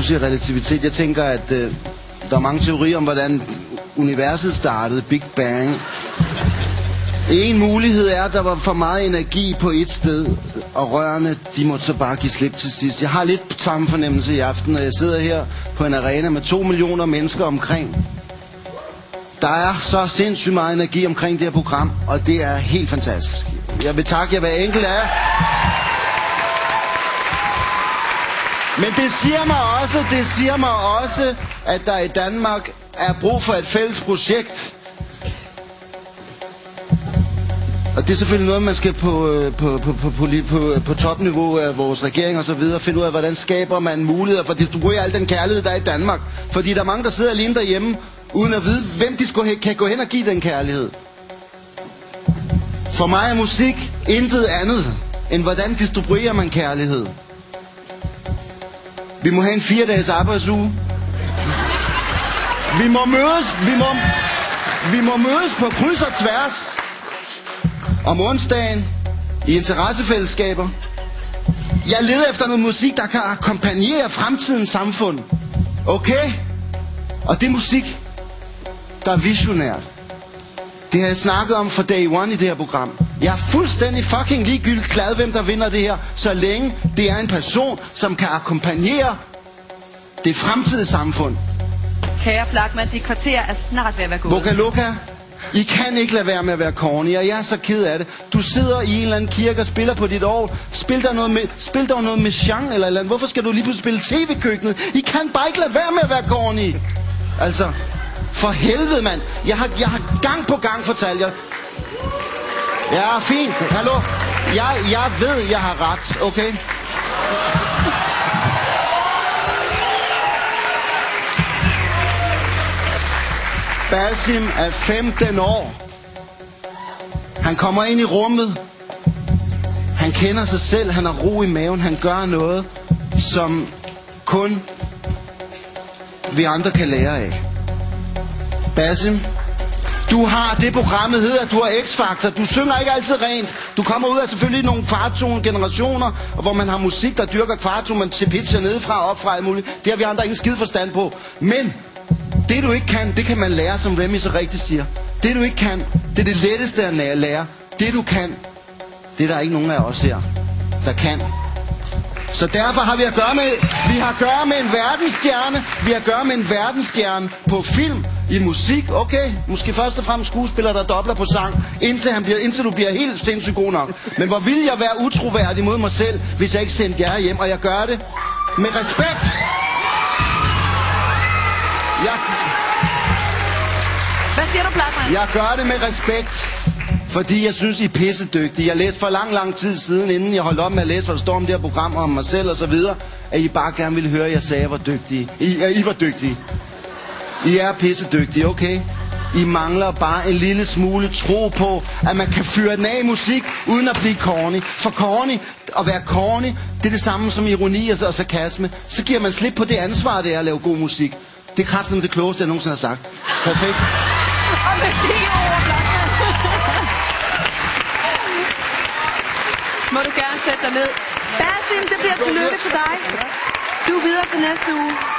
Du siger relativitet. Jeg tænker, at der er mange teorier om, hvordan universet startede. Big Bang. En mulighed er, at der var for meget energi på et sted, og rørene, de måtte så bare give slip til sidst. Jeg har lidt samme fornemmelse i aften, når jeg sidder her på en arena med 2 millioner mennesker omkring. Der er så sindssygt meget energi omkring det her program, og det er helt fantastisk. Jeg vil takke jer hver enkelt af jer. Men det siger mig også, at der i Danmark er brug for et fælles projekt. Og det er selvfølgelig noget, man skal på topniveau af vores regering og så videre finde ud af, hvordan skaber man muligheder for at distribuere al den kærlighed, der er i Danmark. Fordi der er mange, der sidder alene derhjemme, uden at vide, hvem de kan gå hen og give den kærlighed. For mig er musik intet andet, end hvordan distribuerer man kærlighed. Vi må have en 4-dages arbejdsuge. Vi må mødes på kryds og tværs. Om onsdagen i interessefællesskaber. Jeg leder efter noget musik, der kan akkompagnere fremtidens samfund. Okay? Og det er musik, der er visionært. Det har jeg snakket om fra day one i det her program. Jeg er fuldstændig fucking ligegyldigt glad, hvem der vinder det her, så længe det er en person, som kan akkompagnere det fremtidige samfund. Kære Blachman, dit kvarter er snart ved at være gået. Vokalooka, I kan ikke lade være med at være corny, og jeg er så ked af det. Du sidder i en eller anden kirke og spiller på dit orgel. Spil der noget med Jean eller andet. Hvorfor skal du lige pludselig spille TV-køkkenet? I kan bare ikke lade være med at være corny. Altså, for helvede, mand. Jeg har gang på gang fortalt jer. Ja, fint. Hallo. Jeg ved, jeg har ret, okay? Basim er 15 år. Han kommer ind i rummet. Han kender sig selv. Han har ro i maven. Han gør noget, som kun vi andre kan lære af. Basim, du har det programmet hedder, du har X-Factor. Du synger ikke altid rent. Du kommer ud af selvfølgelig nogle kvartone-generationer, hvor man har musik, der dyrker kvartone, man til pitcher nedefra og opfra alt muligt. Det har vi andre ingen skid forstand på. Men det du ikke kan, det kan man lære, som Remy så rigtigt siger. Det du ikke kan, det er det letteste at lære. Det du kan, det er der ikke nogen af os her, der kan. Så derfor har vi at gøre med en verdensstjerne. Vi har at gøre med en verdensstjerne på film, i musik. Okay, måske først og fremmest skuespiller, der dobler på sang, indtil du bliver helt sindssygt god nok. Men hvor vil jeg være utroværdig mod mig selv, hvis jeg ikke sendte jer hjem, og jeg gør det med respekt. Hvad siger du, Blachman? Jeg gør det med respekt, fordi jeg synes, I er pissedygtige. Jeg læste for lang tid siden, inden jeg holdt op med at læse, hvad der står om det her program, om mig selv og så videre, at I bare gerne ville høre, at jeg sagde, at I var dygtige. I er pissedygtige, okay? I mangler bare en lille smule tro på, at man kan fyre den af i musik, uden at blive corny. For corny, at være corny, det er det samme som ironi og sarkasme. Så giver man slip på det ansvar, det er at lave god musik. Det er kraftigt det klogeste, jeg nogensinde har sagt. Perfekt. Og med de ord, Blachman. Må du gerne sætte dig ned. Basim, det bliver tillykke til dig. Du er videre til næste uge.